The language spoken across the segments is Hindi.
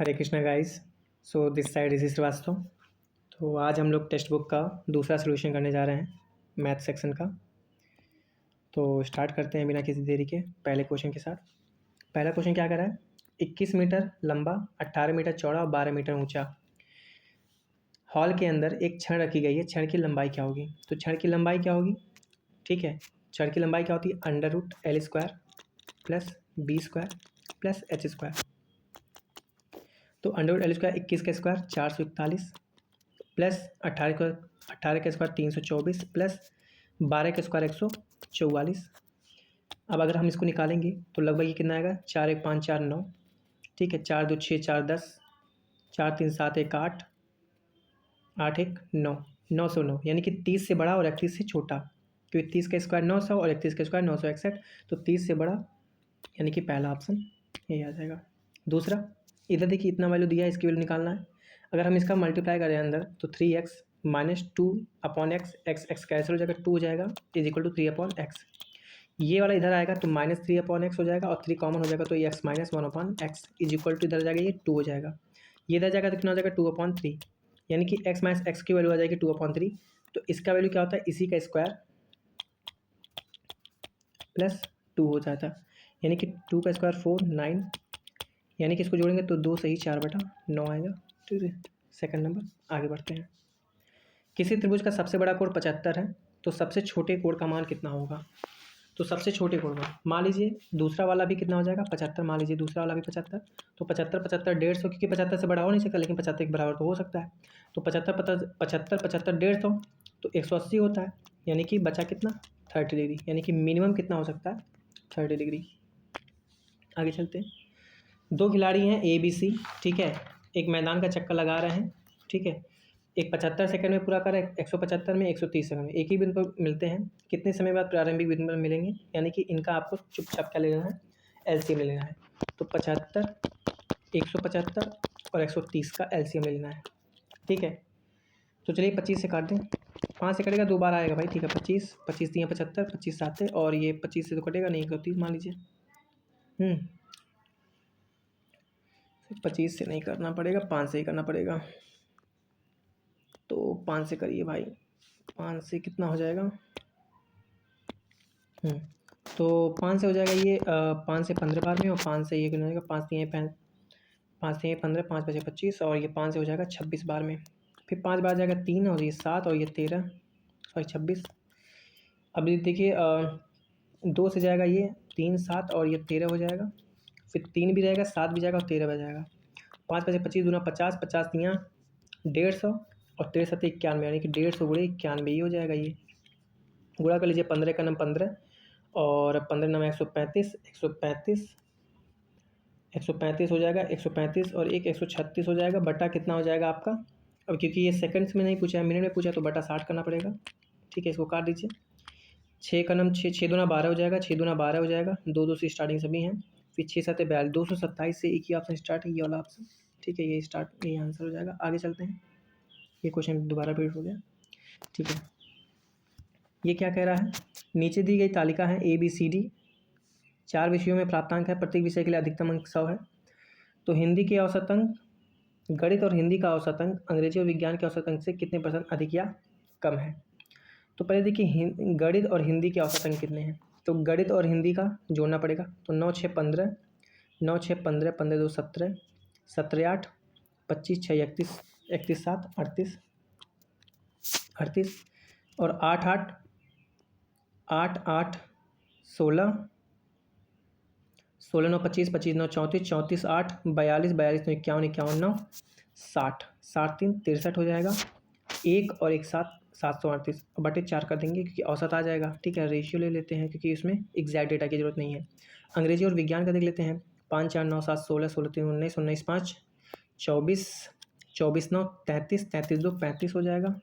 Hare Krishna guys. So this side Rishi Shrivastava. तो आज हम लोग टेक्स्ट बुक का दूसरा सोल्यूशन करने जा रहे हैं, मैथ सेक्शन का। तो स्टार्ट करते हैं बिना किसी देरी के पहले क्वेश्चन के साथ। पहला क्वेश्चन क्या कर रहा है, 21 मीटर लंबा, 18 मीटर चौड़ा और 12 मीटर ऊंचा हॉल के अंदर एक छड़ रखी गई है। छड़ की लंबाई क्या होगी? तो छड़ की लंबाई क्या होगी? ठीक है, छड़ की लंबाई क्या होती है? √L² plus B² plus H²। तो √L², 21 का स्क्वायर 441 प्लस 18 का स्क्वायर 324 प्लस 12 का स्क्वायर 144। अब अगर हम इसको निकालेंगे तो लगभग ये कितना आएगा? 4 1 5 4 9। ठीक है, 4 2 6 4 10, 4 3 7 1 8, 8 1 9, 909। यानी कि 30 से बड़ा और 31 से छोटा, क्योंकि 30 का स्क्वायर 900 और 31 का स्क्वायर 961। तो 30 से बड़ा, यानी कि पहला ऑप्शन यही आ जाएगा। दूसरा, इधर देखिए इतना वैल्यू दिया है, इसकी वैल्यू निकालना है। अगर हम इसका मल्टीप्लाई करें अंदर तो 3x - 2/x, x कैंसिल हो जाएगा, 2 हो जाएगा = 3/x। ये वाला इधर आएगा तो -3/x हो जाएगा और 3 कॉमन हो जाएगा तो ये x - 1/x = इधर जाएगा ये 2 हो जाएगा। ये इधर जाएगा तो कितना हो जाएगा? 2/3। यानी कि x - x की वैल्यू आ जाएगी 2/3। तो इसका वैल्यू क्या होता है? इसी का स्क्वायर प्लस 2 हो जाता है। यानी कि 2 का स्क्वायर 4 9, यानी कि इसको जोड़ेंगे तो 2 सही 4/9 आएगा। ठीक है, सेकंड नंबर। आगे बढ़ते हैं। किसी त्रिभुज का सबसे बड़ा कोण 75 है, तो सबसे छोटे कोण का मान कितना होगा? तो सबसे छोटे कोण का मान लीजिए, दूसरा वाला भी कितना हो जाएगा? 75। मान लीजिए दूसरा वाला भी 75। तो 75 75 150, क्योंकि 75 से बड़ा हो नहीं सकता, लेकिन 75 के बराबर तो हो सकता है। तो 75 75 75 150 तो 180 होता है। यानी कि बचा कितना? 30 डिग्री। यानी कि मिनिमम कितना हो सकता है? 30 डिग्री। आगे चलते हैं। दो खिलाड़ी हैं ABC, ठीक है, एक मैदान का चक्कर लगा रहे हैं। ठीक है, एक 75 सेकंड में पूरा कर रहा है, 175 में, 130 सेकंड में। एक ही बिंदु पर मिलते हैं, कितने समय बाद प्रारंभिक बिंदु पर मिलेंगे? यानी कि इनका आपको चुपचाप क्या ले लेना है? LCM ले लेना है। तो 75, 175 और 130 का LCM ले लेना है। ठीक है, तो चलिए 25 से काट दें। 5 से कटेगा, 2 बार आएगा भाई। ठीक है, 25 25 3 75, 25 7 है, और ये 25 से तो कटेगा नहीं, 130 मान लीजिए। 25 से नहीं करना पड़ेगा, 5 से ही करना पड़ेगा। तो 5 से करिए भाई। 5 से कितना हो जाएगा? तो 5 से हो जाएगा ये 5 से 15 बार में, और 5 से ये कितना हो जाएगा? 5 3 5 3 15, 5 5 25, और ये 5 से हो जाएगा 26 बार में। फिर 5 बार जाएगा 3, और ये 7, और ये 13, सॉरी 26। अब ये देखिए 2 से जाएगा ये 3 7, और ये 13 हो जाएगा। फिर 3 भी रहेगा, 7 भी जाएगा, और 13 भी जाएगा। 5 5 25 दूना 50, 50 3 150, और 13 7 91, यानी कि 150 गुणे 91 ये हो जाएगा। ये गुणा कर लीजिए, 15 का नाम 15, और 15 नाम 135, 135 135 हो जाएगा, 135 और एक 136 हो जाएगा। बटा कितना हो जाएगा आपका? अब क्योंकि ये सेकंड्स में नहीं पूछा है, मिनट में पूछा, तो बटा 60 करना पड़ेगा। ठीक है, इसको काट दीजिए। 6 का नाम 6 6 दूना 12 हो जाएगा, 6 दूना 12 हो जाएगा। 2 2 से स्टार्टिंग सभी हैं। फिर 6 7 42, 227 से एक ही ऑप्शन स्टार्ट है, ये वाला ऑप्शन। ठीक है, ये स्टार्ट, ये आंसर हो जाएगा। आगे चलते हैं। ये क्वेश्चन दोबारा रिपीट हो गया। ठीक है, ये क्या कह रहा है? नीचे दी गई तालिका है ABCD, 4 विषयों में प्राप्तांक है, प्रत्येक विषय के लिए अधिकतम अंक 100 है। तो हिंदी के औसत अंक, गणित और हिंदी का औसत अंक अंग्रेजी और विज्ञान के औसत अंक से कितने % अधिक या कम है? तो पहले देखिए गणित और हिंदी के औसत अंक कितने हैं। तो गणित और हिंदी का जोड़ना पड़ेगा। तो 9 6 15, 9 6 15, 15 2 17, 17 8 25, 6 31, 31 7 38, 38, और 8 8 8 8 16, 16 9 25, 25 9 34, 34 8 42, 42 9 51, 51 9 60, 60 3 63 हो जाएगा। एक और एक 7, 738 बटे 4 कर देंगे, क्योंकि औसत आ जाएगा। ठीक है, रेशियो ले लेते हैं, क्योंकि इसमें एग्जैक्ट डेटा की जरूरत नहीं है। अंग्रेजी और विज्ञान का देख लेते हैं। 5 4 9 7 16, 16 3 19, 19 5 24, 24 9 33, 33 2 35 हो जाएगा।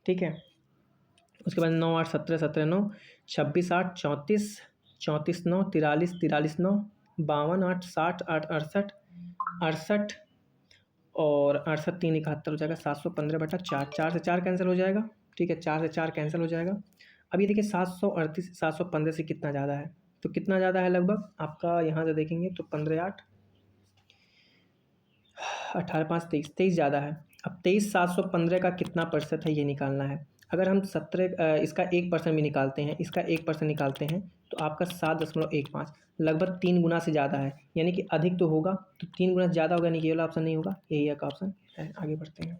ठीक है, उसके बाद 9 8 17, 17 9 26 8 34, 34 9 43, 43 9 52 8 60 8 68, 68, और 68 3 71 हो जाएगा। 715 बटा 4, 4 से 4 कैंसिल हो जाएगा। ठीक है, 4 से 4 कैंसिल हो जाएगा। अब ये देखिए 738 715 से कितना ज़्यादा है? तो कितना ज़्यादा है लगभग आपका, यहाँ से देखेंगे तो 15 8 18 5 23, 23 ज़्यादा है। अब 23 715 का कितना प्रतिशत है ये निकालना है। अगर हम 17 इसका 1% भी निकालते हैं, इसका 1% निकालते हैं तो आपका 7.15 लगभग 3 गुना से ज़्यादा है, यानी कि अधिक तो होगा, तो 3 गुना ज़्यादा होगा, यानी कि ये वाला ऑप्शन नहीं होगा, यही एक ऑप्शन है। आगे बढ़ते हैं।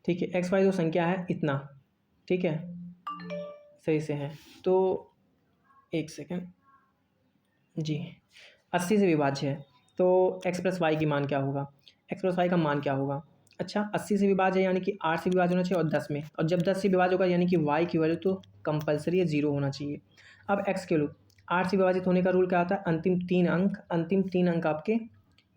ठीक है, एक्स वाई जो संख्या है इतना, ठीक है, सही से है। तो एक सेकेंड जी, 80 से विभाज्य है, तो एक्स प्लस वाई की मान क्या होगा, एक्स प्लस वाई का मान क्या होगा। अच्छा, 80 से विभाज्य है यानी कि 8 से विभाज्य होना चाहिए और 10 में, और जब 10 से विभाज्य होगा यानी कि वाई की वैल्यू तो कंपलसरी है 0 होना चाहिए। अब एक्स के लोग 8 से विभाजित होने का रूल क्या आता है, अंतिम तीन अंक आपके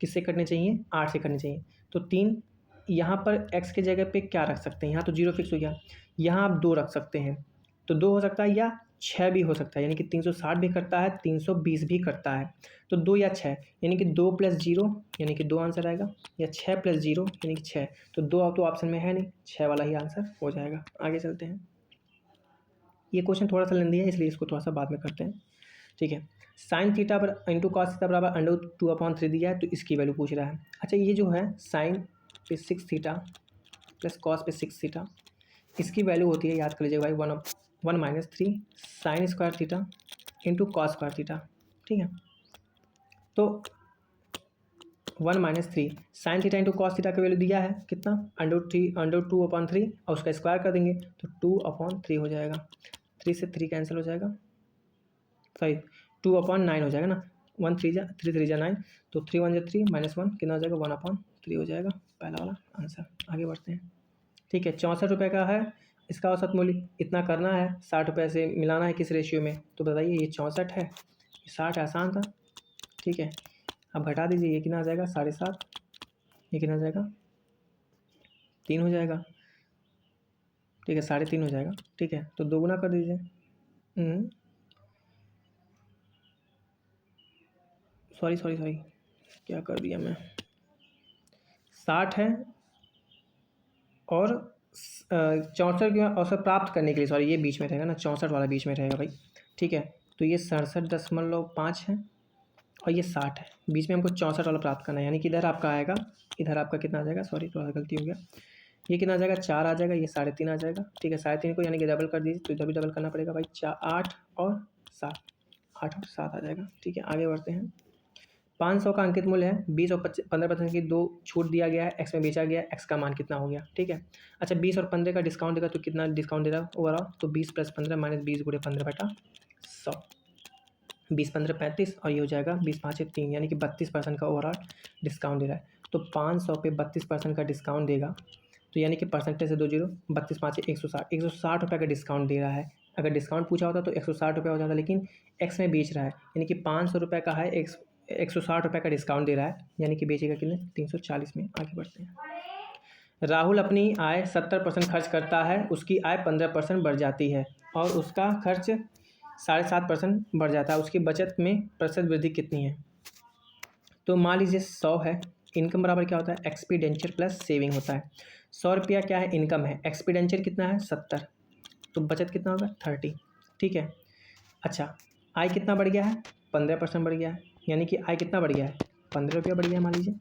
किससे कटने चाहिए, 8 से कटने चाहिए। तो 3 यहाँ पर एक्स के जगह पे क्या रख सकते हैं, यहाँ तो 0 फिक्स हो गया, यहाँ आप 2 रख सकते हैं, तो 2 हो सकता है या 6 भी हो सकता है, यानी कि 360 भी करता है, 320 भी करता है, तो 2 या 6, यानी कि 2 + 0 यानी कि 2 आंसर आएगा, या 6 + 0 यानी कि 6, तो 2 तो ऑप्शन में है नहीं, 6 वाला ही आंसर हो जाएगा। आगे चलते हैं। ये क्वेश्चन थोड़ा सा लेंदी है, इसलिए इसको थोड़ा सा बाद में करते हैं। ठीक है, साइन थीटा पर इंटू कॉस थीटा बराबर √2/3 दिया है, तो इसकी वैल्यू पूछ रहा है। अच्छा, ये जो है साइन पे 6 थीटा प्लस कॉस पे 6 थीटा, इसकी वैल्यू होती है, याद कर लीजिएगा भाई, 1 - 3 sine square theta into cos square theta. ठीक है, तो 1 - 3 sine theta into cos theta का वैल्यू दिया है कितना, √2/3, और उसका स्क्वायर कर देंगे तो 2/3 हो जाएगा। 3 से 3 कैंसिल हो जाएगा, सॉरी 2/9 हो जाएगा ना, 1 3 जा 3 3 जा 9, तो 3 1 जा 3 -1 कितना हो जाएगा, 1/3 हो जाएगा, पहला वाला आंसर। आगे बढ़ते हैं। ठीक है, 64 रुपये का है, इसका औसत मूल्य इतना करना है, 60 रुपये से मिलाना है किस रेशियो में, तो बताइए, ये 64 है, ये 60 आसान था। ठीक है, अब घटा दीजिए, ये कितना आ जाएगा 7.5, ये कितना आ जाएगा 3 हो जाएगा। ठीक है, 3.5 हो जाएगा। ठीक है, तो 2 गुना कर दीजिए। सॉरी क्या कर दिया मैं, 60 है और 64 के औसत प्राप्त करने के लिए, सॉरी ये बीच में रहेगा ना, 64 वाला बीच में रहेगा भाई। ठीक है, तो ये 67.5 है और ये 60 है, बीच में हमको 64 वाला प्राप्त करना है, यानी कि इधर आपका आएगा, इधर आपका कितना आ जाएगा, सॉरी थोड़ा सा गलती हो गया, ये कितना आ जाएगा 4 आ जाएगा, ये 3.5 आ जाएगा। ठीक है, 3.5 को यानी कि डबल कर दीजिए, तो इधर भी डबल करना पड़ेगा भाई, 8 और 7, 8 और 7 आ जाएगा। ठीक है, आगे बढ़ते हैं। 500 का अंकित मूल्य है, 20 और 15% की 2 छूट दिया गया है, एक्स में बेचा गया है, एक्स का मान कितना हो गया। ठीक है, अच्छा 20 और 15 का डिस्काउंट देगा तो कितना डिस्काउंट दे रहा है ओवरऑल, तो 20 + 15 -20 × 15/100, 20 15 35, और ये हो जाएगा 20 5 3, यानी कि 32% का ओवरऑल डिस्काउंट दे रहा है। तो 500 पे 32% का डिस्काउंट देगा, तो यानी कि परसेंटेज से 2 जीरो, 32 5 160 रुपये का डिस्काउंट दे रहा है। अगर डिस्काउंट पूछा होता तो 160 रुपये हो जाता, लेकिन एक्स में बेच रहा है, यानी कि 500 रुपये का है, 160 रुपये का डिस्काउंट दे रहा है, यानी कि बेचेगा कितने 340 में। आगे बढ़ते हैं। राहुल अपनी आय 70% खर्च करता है, उसकी आय 15% बढ़ जाती है और उसका खर्च 7.5% बढ़ जाता है, उसकी बचत में प्रतिशत वृद्धि कितनी है। तो मान लीजिए 100 है, इनकम बराबर क्या होता है, एक्सपेंडिचर प्लस सेविंग होता है। 100 रुपया क्या है, इनकम है, एक्सपेंडिचर कितना है 70, तो बचत कितना होगा 30। ठीक है, अच्छा आय कितना बढ़ गया है, 15% बढ़ गया है, यानी कि आय कितना बढ़ गया है, 15 रुपया बढ़ गया है मान लीजिए।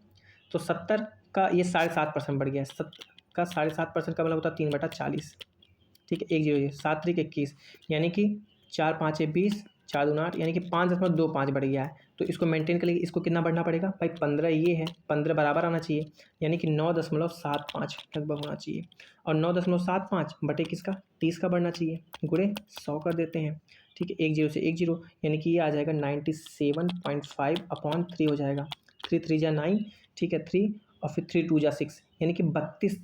तो 70 का ये 7.5% बढ़ गया है, 70 का 7.5% का मतलब होता है 3/40। ठीक है, 1 0 7 3 21, यानी कि 4 5 20, 4 2 8, यानी कि 5.25 बढ़ गया है। तो इसको मेंटेन के लिए इसको कितना बढ़ना पड़ेगा भाई, 15 ये है, 15 बराबर आना चाहिए, यानी कि 9.75 लगभग होना चाहिए, और 9.75 बटे किसका 30 का बढ़ना चाहिए, गुणे 100 कर देते हैं। ठीक है, 1 0 से 1 0, यानी कि ये आ जाएगा 97.5/3 हो जाएगा, 3 3 जा 9, ठीक है 3, और फिर 3 2 जा 6, यानी कि 32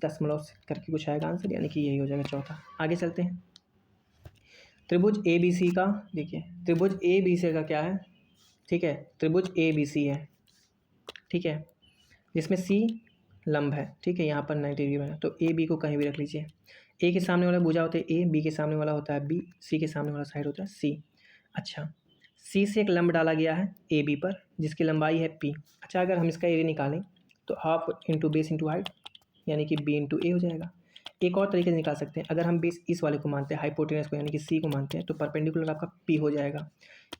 करके कुछ आएगा आंसर, यानी कि यही हो जाएगा चौथा। आगे चलते हैं। त्रिभुज ए बी सी का देखिए, त्रिभुज ए बी सी का क्या है, ठीक है, त्रिभुज ए बी सी है, ठीक है, जिसमें सी लंब है, ठीक है, यहाँ पर 90 डिग्री बना, तो ए बी को कहीं भी रख लीजिए। ए के सामने वाला भुजा होता है ए, बी के सामने वाला होता है बी, सी के सामने वाला साइड होता है सी। अच्छा, सी से एक लंब डाला गया है ए बी पर, जिसकी लंबाई है पी। अच्छा, अगर हम इसका एरिया निकालें तो half into base into height, यानी कि बी इंटू ए हो जाएगा। एक और तरीके से निकाल सकते हैं, अगर हम बेस इस वाले को मानते हैं, हाइपोटेनस को यानी कि सी को मानते हैं, तो परपेंडिकुलर आपका पी हो जाएगा,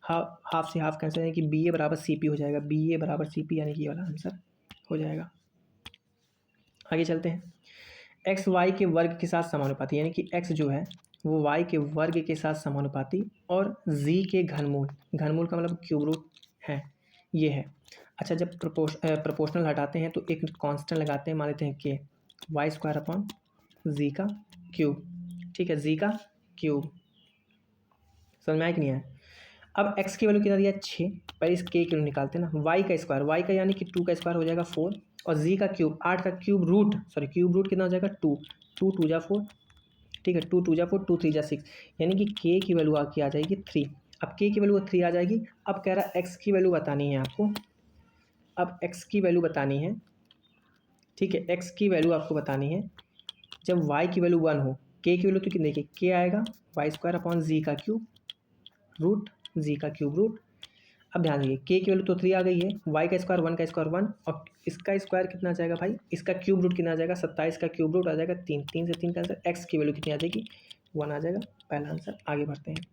हाफ से हाफ कैंसिल यानी कि बी ए बराबर सी पी हो जाएगा, बी ए बराबर सी पी यानी कि ये वाला आंसर हो जाएगा। आगे चलते हैं। एक्स वाई के वर्ग के साथ समानुपाती, यानी कि एक्स जो है वो वाई के वर्ग के साथ समानुपाती और जी के घनमूल, घनमूल का मतलब क्यूब रूट है, ये है। अच्छा, जब प्रोपोर्शनल हटाते हैं तो एक कांस्टेंट लगाते हैं, मान लेते हैं के, वाई स्क्वायर अपॉन जी का क्यूब, ठीक है, जी का क्यूब। समझ में आया कि नहीं आया? अब x की वैल्यू कितना दिया है 6, पहले इस k की वैल्यू निकालते हैं ना, y का स्क्वायर, y का यानी कि 2 का स्क्वायर हो जाएगा 4 और z का क्यूब 8 का cube root, sorry cube root कितना हो जाएगा 2, 2 2 जा 4, ठीक है, 2 2 जा 4, 2 3 जा 6, यानी कि k की वैल्यू आ जाएगी 3। अब k की वैल्यू 3 आ जाएगी। अब कह रहा है x की वैल्यू बतानी है आपको, अब x की वैल्यू बतानी है, ठीक है, x की वैल्यू आपको बतानी है जब y की वैल्यू 1 हो, k की वैल्यू तो कितनी, देखिए k आएगा वाई स्क्वायर अपॉन जी का क्यूब रूट जी का क्यूब रूट। अब ध्यान दीजिए k की वैल्यू तो 3 आ गई है, y का स्क्वायर 1 का स्क्वायर 1 और इसका स्क्वायर कितना आ जाएगा भाई, इसका क्यूब रूट कितना आ जाएगा 27 का क्यूब रूट आ जाएगा 3, 3 से 3 का आंसर, x की वैल्यू कितनी आ जाएगी 1 आ जाएगा, पहला आंसर। आगे बढ़ते हैं।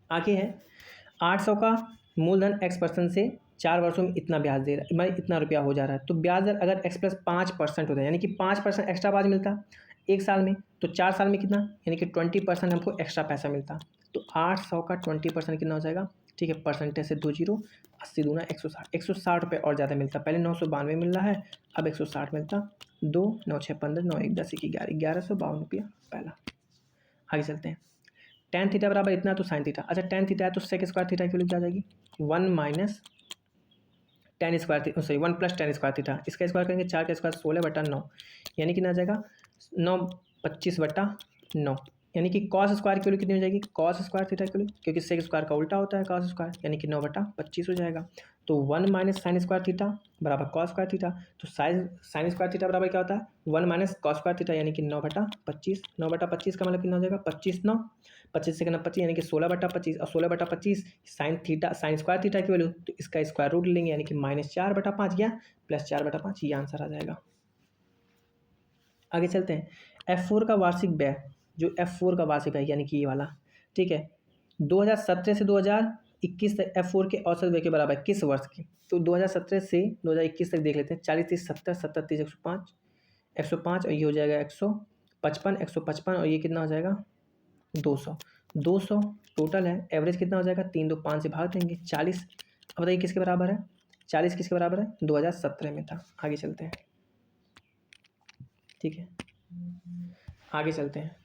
आगे है 800 का मूलधन x% से 4 वर्षों में इतना ब्याज दे रहा है, मतलब इतना रुपया हो जा रहा है, तो ब्याज दर अगर x प्लस 5% होता है, यानी कि 5% एक्स्ट्रा ब्याज मिलता एक साल में, तो 4 साल में कितना, यानी कि 20% हमको एक्स्ट्रा पैसा मिलता। तो 800 का 20% कितना हो जाएगा, ठीक है, परसेंटेज से 2 जीरो, 80 दूना 160, 160 रुपये और ज़्यादा मिलता। पहले 992 मिल रहा है, अब 160 मिलता। 2 9 6 15 9 1 10 11 1152 रुपया पहला। आगे चलते हैं। tan थीटा बराबर इतना तो sin थीटा, अच्छा tan थीटा है तो sec स्क्वायर थीटा की वैल्यू क्या आ जाएगी 1 minus tan square, sorry 1 plus tan square theta, इसका स्क्वायर करेंगे 4 का स्क्वायर 16/9, यानी कि ना जाएगा 9 25/9, यानी कि cos स्क्वायर की वैल्यू कितनी हो जाएगी, cos स्क्वायर थीटा की वैल्यू, क्योंकि sec स्क्वायर का उल्टा होता है cos स्क्वायर, यानी कि 9/25 हो जाएगा। तो 1 माइनस साइन स्क्वायर थीटा बराबर cos स्क्वायर थीटा, तो साइन स्क्वायर थीटा बराबर क्या होता है 1 माइनस cos स्क्वायर थीटा, यानी कि 9/25, 9/25 का मतलब कितना हो जाएगा 25 9, 25 से 25 यानी कि 16/25 और 16/25 साइन स्क्वायर थीटा की वैल्यू, तो इसका स्क्वायर रूट लेंगे, यानी कि -4/5 या +4/5, ये आंसर आ जाएगा। आगे चलते हैं। F4 का वार्षिक व्यय, जो F4 का वार्षिक है यानी कि ये वाला, ठीक है, 2017 से 2021 तक F4 के औसत व्यय के बराबर है किस वर्ष की, तो 2017 से 2021 तक देख लेते हैं। 40 30 70 70 30 105, 105 और ये हो जाएगा 155, 155 और ये कितना हो जाएगा 200, 200 टोटल है। एवरेज कितना हो जाएगा 3 2 5 से भाग देंगे 40। अब बताइए किसके बराबर है, 40 किसके बराबर है 2017 में था। आगे चलते हैं, ठीक है, आगे चलते हैं।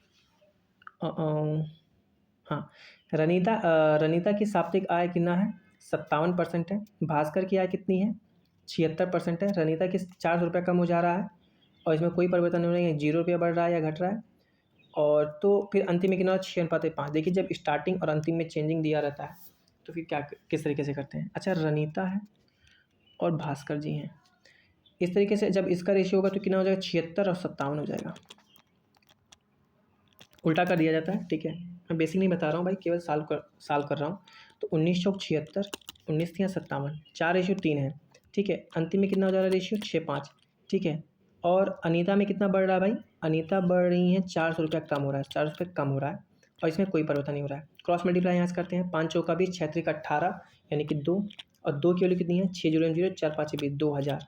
हाँ, रनीता की साप्ताहिक आय कितना है 57% है। भास्कर की आय कितनी है 76% है। रनीता की 400 रुपये कम हो जा रहा है और इसमें कोई परिवर्तन नहीं है, 0 रुपया बढ़ रहा है या घट रहा है। और तो फिर अंतिम में कितना 6:5। देखिए जब स्टार्टिंग और अंतिम में चेंजिंग दिया रहता है तो फिर क्या किस तरीके से करते हैं। अच्छा, रनीता है और भास्कर जी हैं, इस तरीके से जब इसका रेशियो होगा तो कितना हो जाएगा 76 और 57 हो जाएगा, उल्टा कर दिया जाता है। ठीक है, मैं बेसिक नहीं बता रहा हूँ भाई, केवल साल कर रहा हूँ। तो 19 चौक 76, 19 3 57, 4:3 है। ठीक है, अंतिम में कितना हो जा रहा है रेशियो 6:5। ठीक है, और अनीता में कितना बढ़ रहा है भाई, अनीता बढ़ रही है 400 रुपया कम हो रहा है, 400 रुपये कम हो रहा है और इसमें कोई परिवर्तन नहीं हो रहा है। क्रॉस मल्टीप्लाई यहाँ से करते हैं, 5 चौका 20, 6 3 18 यानी कि 2 और 2 की वैल्यू कितनी है 6 0 0 4 5 20, 2000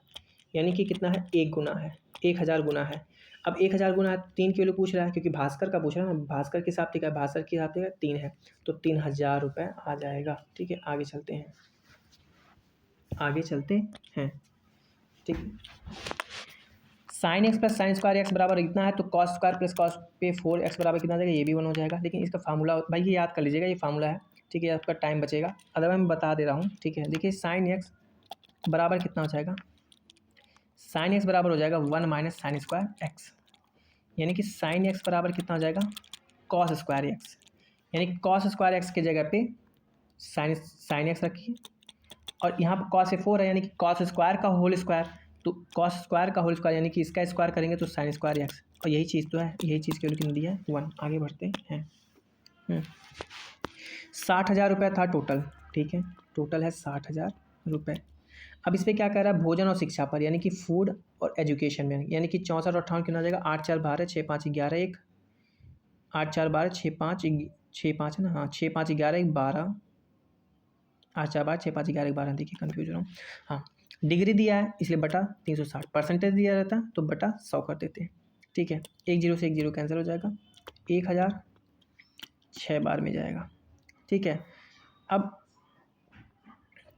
यानी कि कितना है 1 गुना है, 1000 गुना है। अब 1000 गुना है 3 की वैल्यू पूछ रहा है, क्योंकि भास्कर का पूछ रहा है ना, भास्कर के हिसाब से क्या है, भास्कर के हिसाब से 3 है तो 3000 रुपये आ जाएगा। ठीक है, आगे चलते हैं, आगे चलते हैं। ठीक, sine x plus sine square x बराबर इतना है तो कॉस स्क्वायर प्लस कॉस पे 4x बराबर कितना आ जाएगा, ये भी 1 हो जाएगा। लेकिन इसका फार्मूला भाई ये याद कर लीजिएगा, ये फार्मूला है। ठीक है, आपका टाइम बचेगा, अदरवाइज मैं बता दे रहा हूँ। ठीक है, देखिए साइन एक्स बराबर कितना हो जाएगा, साइन एक्स बराबर हो जाएगा 1 माइनस साइन स्क्वायर एक्स, यानी कि साइन एक्स बराबर कितना हो जाएगा कॉस स्क्वायर एक्स, यानी कि कॉस स्क्वायर एक्स की जगह पे साइन एक्स रखिए और यहाँ पर कॉस 4 है, यानी कि कॉस स्क्वायर का होल स्क्वायर, तो कॉस स्क्वायर का होल स्क्वायर यानी कि इसका स्क्वायर करेंगे तो साइन स्क्वायर एक्स, और यही चीज़ तो है, यही चीज़ की वैल्यू कितनी दी है 1। आगे बढ़ते हैं। 60,000 रुपये था टोटल। ठीक है, टोटल है 60,000 रुपये। अब इस पर क्या कह रहा है, भोजन और शिक्षा पर, यानी कि फूड और एजुकेशन में, यानी कि 64 और 58 कितना हो जाएगा, 8 4 12 6 5 11 1, 8 4 12 6 5 6 5 है ना, हाँ 6 5 11 1 12, 8 4 12 6 5 11 12, देखिए कन्फ्यूज हो रहा हूँ। हाँ, डिग्री दिया है इसलिए बटा 360, परसेंटेज दिया रहता है तो बटा 100 कर देते हैं। ठीक है, 1 0 से 1 0 कैंसिल हो जाएगा, 1000 6 बार में जाएगा। ठीक है, अब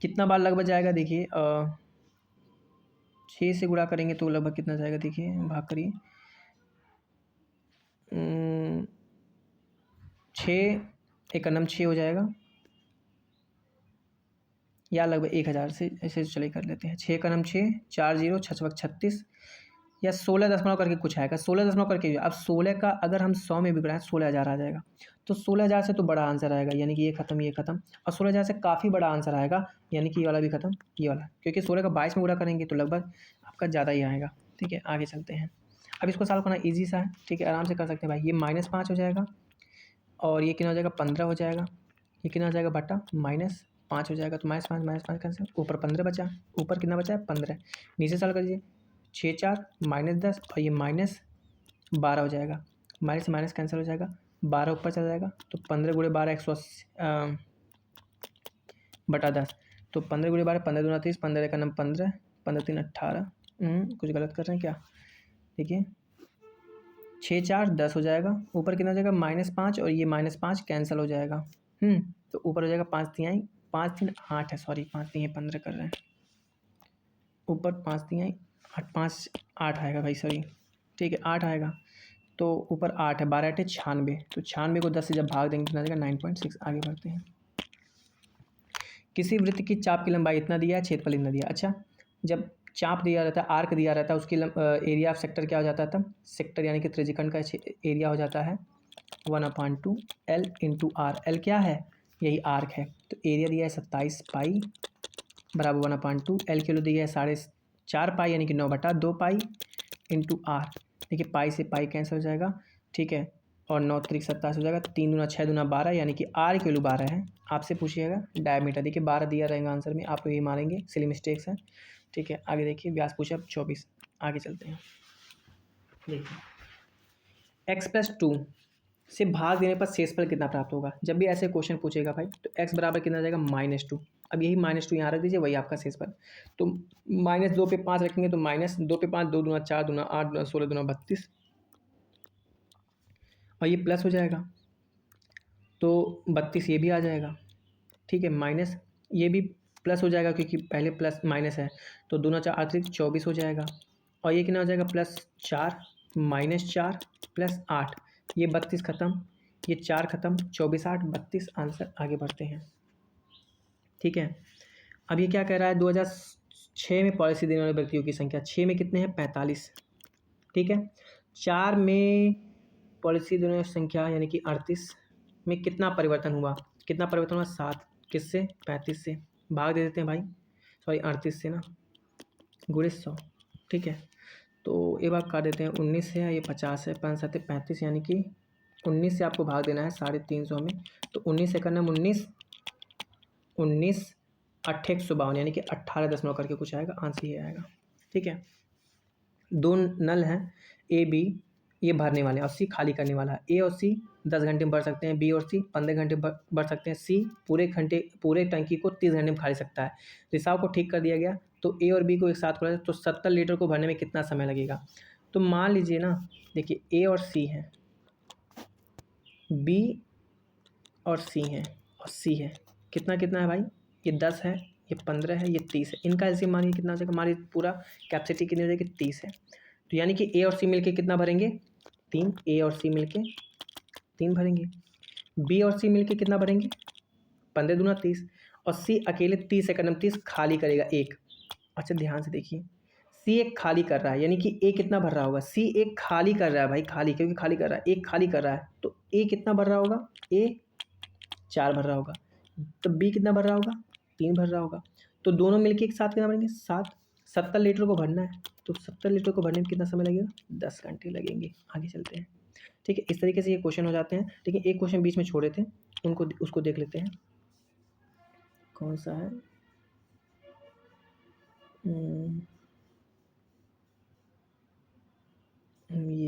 कितना बार लगभग जाएगा, देखिए 6 से गुणा करेंगे तो लगभग कितना जाएगा, देखिए भाग करिए, 6 एक नम 6 हो जाएगा, या लगभग 1000 से ऐसे चले कर लेते हैं, 6 का नम 6 4 0 6 36, या 16 दशमलव करके कुछ आएगा, 16 दशमलव करके। अब 16 का अगर हम 100 में बिगड़ा है 16,000 आ जाएगा, तो 16,000 से तो बड़ा आंसर आएगा, यानी कि ये खत्म ये खत्म, और 16,000 से काफ़ी बड़ा आंसर आएगा, यानी कि ये वाला भी खत्म ये वाला, क्योंकि 16 का 22 में गुणा करेंगे तो लगभग आपका ज़्यादा ही आएगा। ठीक है, आगे चलते हैं। अब इसको सॉल्व करना ईजी सा है, ठीक है, आराम से कर सकते हैं भाई। ये -5 हो जाएगा, और ये कितना हो जाएगा 15 हो जाएगा, ये कितना हो जाएगा बटा -5 हो जाएगा, तो -5 कैंसिल, ऊपर 15 बचा, ऊपर कितना बचा है 15, नीचे सॉल्व करिए, 6 4 -10 और ये -12 हो जाएगा, माइनस से माइनस कैंसिल हो जाएगा, 12 ऊपर चला जाएगा, तो 15 गुणे 12 180 बटा 10, तो 15 गुणे 12 15 दूना 30, 15 का नम 15, 15 3 18, कुछ गलत कर रहे हैं क्या, देखिए 6 4 10 हो जाएगा, ऊपर कितना हो जाएगा -5 और ये -5 कैंसिल हो जाएगा, तो ऊपर हो जाएगा 5 3 8 है, सॉरी 5 3 15 कर रहे हैं, ऊपर 5 3 8 5 8 आएगा भाई, सॉरी, ठीक है 8 आएगा, तो ऊपर 8 है, 12 8 है 96, तो 96 को 10 से जब भाग देंगे कितना जाएगा 9.6। आगे बढ़ते हैं। किसी वृत्त की चाप की लंबाई इतना दिया है, क्षेत्रफल इतना दिया। अच्छा, जब चाप दिया रहता है, आर्क दिया रहता है, उसकी एरिया ऑफ सेक्टर क्या हो जाता है तब, सेक्टर यानी कि त्रिज्यखंड का एरिया हो जाता है 1/2 L इंटू आर। एल क्या है, यही आर्क है, तो एरिया दिया है 27 पाई बराबर 1/2, एल किलो दिया है 4.5 पाई यानी कि 9/2 पाई इंटू आर। देखिए पाई से पाई कैंसिल हो जाएगा, ठीक है, और 9 3 27 हो जाएगा, 3 दूना 6 दूना 12 यानी कि आर की वैल्यू 12 है। आपसे पूछिएगा डायमीटर, देखिए 12 दिया रहेगा आंसर में, आप ये मारेंगे, सिली मिस्टेक्स है। ठीक है, आगे देखिए, व्यास पूछा 24। आगे चलते हैं, देखिए x+2 से भाग देने पर शेषफल कितना प्राप्त होगा। जब भी ऐसे क्वेश्चन पूछेगा भाई तो x बराबर कितना आ जाएगा -2, अब यही -2 यहाँ रख दीजिए, वही आपका शेषफल। तो -2 पे 5 रखेंगे तो -2 पे 5, 2 दूना 4 दूना 8 दूना 16 दूना 32, और ये प्लस हो जाएगा तो 32 ये भी आ जाएगा, ठीक है, माइनस ये भी प्लस हो जाएगा क्योंकि पहले प्लस माइनस है, तो दूना 4 अतिरिक्त 24 हो जाएगा, और ये कितना हो जाएगा +4 -4 +8, ये 32 खत्म, ये 4 खत्म, 24 8 32 आंसर। आगे बढ़ते हैं, ठीक है। अब ये क्या कह रहा है, 2006 में पॉलिसी देने वाले व्यक्तियों की संख्या 6 में कितने हैं 45, ठीक है, 4 में पॉलिसी देने वाली संख्या यानी कि 38 में कितना परिवर्तन हुआ, कितना परिवर्तन हुआ 7, किससे 35 से, भाग दे देते हैं भाई, सॉरी 38 से ना, गुणे 100, ठीक है, तो ये भाग काट देते हैं, 19 है, ये 50 है, 5 7 35 यानी कि 19 से आपको भाग देना है 350 में, तो 19 से करना 19 19 8 152 यानी कि 18 दशमलव करके कुछ आएगा, आंसर ये आएगा, ठीक है। दो नल हैं ए बी, ये भरने वाले हैं और सी खाली करने वाला है। ए और सी 10 घंटे में भर सकते हैं, बी और सी 15 घंटे में भर सकते हैं, सी पूरे टंकी को 30 घंटे में खाली सकता है। रिसाव को ठीक कर दिया गया, तो ए और बी को एक साथ खोला तो 70 लीटर को भरने में कितना समय लगेगा। तो मान लीजिए ना, देखिए ए और सी है, बी और सी है, और सी है, कितना कितना है भाई, ये 10 है, ये 15 है, ये 30 है, इनका ऐसे मानिए कितना हो जाएगा, हमारी पूरा कैपेसिटी कितनी हो जाएगी 30 है, तो यानी कि ए और सी मिलके कितना भरेंगे 3, ए और सी मिलके 3 भरेंगे, बी और सी मिलके कितना भरेंगे 15 दूना 30, और सी अकेले 30 सेकंड में 30 खाली करेगा एक। अच्छा ध्यान से देखिए, सी एक खाली कर रहा है, यानी कि ए कितना भर रहा होगा, सी एक खाली कर रहा है भाई, खाली क्योंकि खाली कर रहा है, एक खाली कर रहा है, तो ए कितना भर रहा होगा, ए 4 भर रहा होगा, तो बी कितना भर रहा होगा 3 भर रहा होगा, तो दोनों मिलके एक साथ कितना भरेंगे 7, 70 लीटर को भरना है, तो 70 लीटर को भरने में कितना समय लगेगा 10 घंटे लगेंगे। आगे चलते हैं, ठीक है, इस तरीके से ये क्वेश्चन हो जाते हैं। ठीक है, एक क्वेश्चन बीच में छोड़े थे, उसको देख लेते हैं, कौन सा है, ये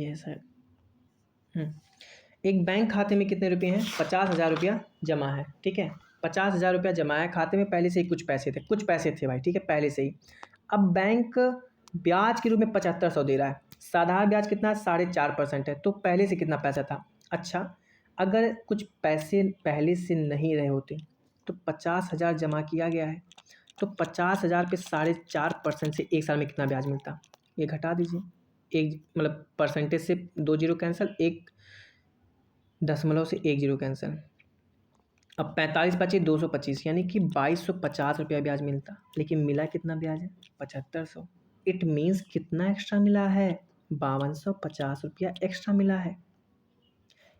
है सर। एक बैंक खाते में कितने रुपए हैं? 50,000 रुपया जमा है, ठीक है। 50,000 रुपया जमा है खाते में, पहले से ही कुछ पैसे थे भाई, ठीक है, पहले से ही। अब बैंक ब्याज के रूप में 7500 दे रहा है। साधारण ब्याज कितना है? 4.5% है। तो पहले से कितना पैसा था? अच्छा, अगर कुछ पैसे पहले से नहीं रहे होते तो 50,000 जमा किया गया है, तो 50,000 पे 4.5% से एक साल में कितना ब्याज मिलता? ये घटा दीजिए, एक मतलब परसेंटेज से 2 जीरो कैंसिल, एक दशमलव से 1 जीरो कैंसिल। अब 45 बचे 225, यानी कि 2250 रुपया ब्याज मिलता, लेकिन मिला कितना ब्याज है? 7500। इट मीन्स कितना एक्स्ट्रा मिला है? 5250 रुपया एक्स्ट्रा मिला है।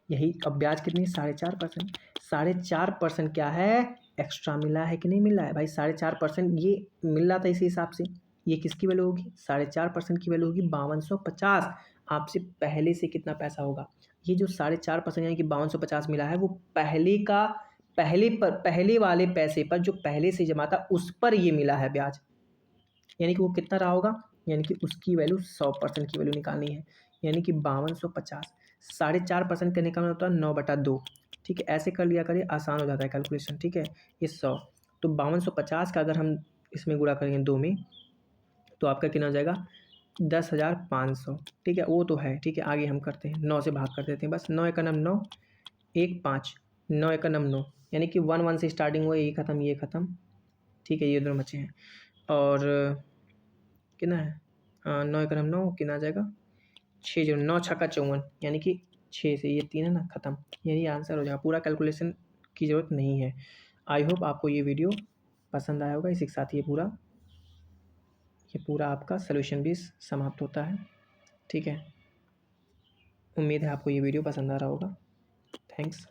यही अब ब्याज कितनी? 4.5%। 4.5% क्या है? एक्स्ट्रा मिला है कि नहीं मिला है भाई? 4.5% ये मिल रहा था इसी हिसाब से। ये किसकी वैल्यू होगी? 4.5% की वैल्यू होगी 5250। आपसे पहले से कितना पैसा होगा? ये जो 4.5% यानी कि 5250 मिला है, वो पहले वाले पैसे पर जो पहले से जमा था उस पर ये मिला है ब्याज। यानी कि वो कितना रहा होगा? यानी कि उसकी वैल्यू 100% की वैल्यू निकालनी है, यानी कि 5250। 4.5% करने का मतलब होता है 9/2, ठीक है। ऐसे कर लिया करिए, आसान हो जाता है कैलकुलेशन, ठीक है। ये 100, तो 5250 का अगर हम इसमें गुणा करेंगे 2 में, तो आपका कितना हो जाएगा? 10,500, ठीक है। वो तो है, ठीक है। आगे हम करते हैं, 9 से भाग कर देते हैं बस। 9 एकम 9, 1 5, 9 एकम 9, यानी कि 1 से स्टार्टिंग हुआ, ये खत्म ये खत्म, ठीक है। ये दोनों बचे हैं, और कितना है? 9 एकम 9 कितना आ जाएगा? 6 जीरो, 9 छक्का 54, यानी कि 6 से ये 3 है ना, ख़त्म। यही आंसर हो जाएगा, पूरा कैलकुलेशन की ज़रूरत नहीं है। आई होप आपको ये वीडियो पसंद आया होगा। इसी के साथ ये पूरा आपका सोल्यूशन भी समाप्त होता है, ठीक है। उम्मीद है आपको ये वीडियो पसंद आ रहा होगा। थैंक्स।